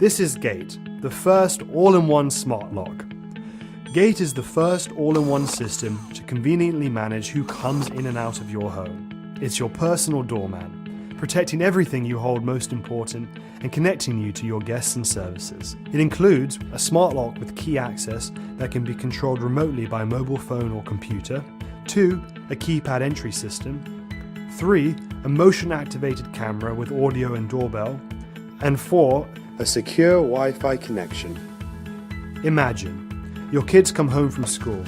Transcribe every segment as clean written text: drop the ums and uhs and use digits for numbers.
This is Gate, the first all-in-one smart lock. Gate is the first all-in-one system to conveniently manage who comes in and out of your home. It's your personal doorman, protecting everything you hold most important and connecting you to your guests and services. It includes a smart lock with key access that can be controlled remotely by mobile phone or computer, 2, a keypad entry system, 3, a motion-activated camera with audio and doorbell, and 4, a secure Wi-Fi connection. Imagine, your kids come home from school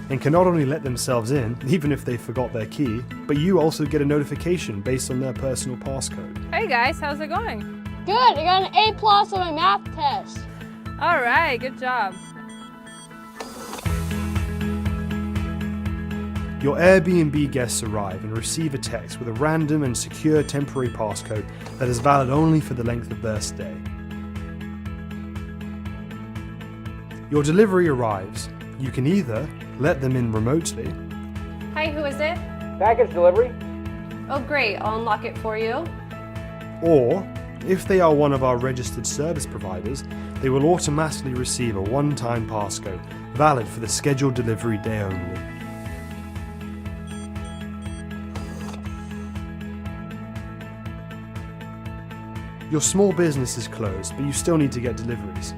and can not only let themselves in, even if they forgot their key, but you also get a notification based on their personal passcode. Hey guys, how's it going? Good, I got an A+ on my math test. All right, good job. Your Airbnb guests arrive and receive a text with a random and secure temporary passcode that is valid only for the length of their stay. Your delivery arrives. You can either let them in remotely. Hi, who is it? Package delivery. Oh great, I'll unlock it for you. Or, if they are one of our registered service providers, they will automatically receive a one-time passcode, valid for the scheduled delivery day only. Your small business is closed, but you still need to get deliveries.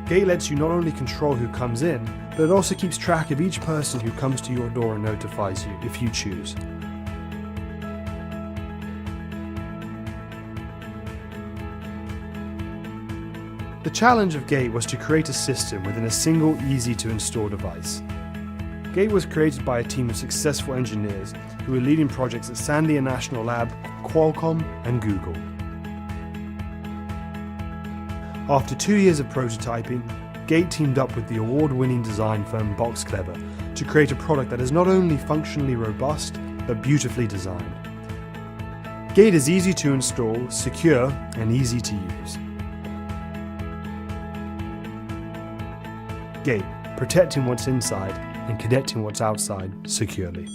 Gate lets you not only control who comes in, but it also keeps track of each person who comes to your door and notifies you, if you choose. The challenge of Gate was to create a system within a single, easy-to-install device. Gate was created by a team of successful engineers who were leading projects at Sandia National Lab, Qualcomm, and Google. After 2 years of prototyping, Gate teamed up with the award-winning design firm Boxclever to create a product that is not only functionally robust, but beautifully designed. Gate is easy to install, secure, and easy to use. Gate, protecting what's inside and connecting what's outside securely.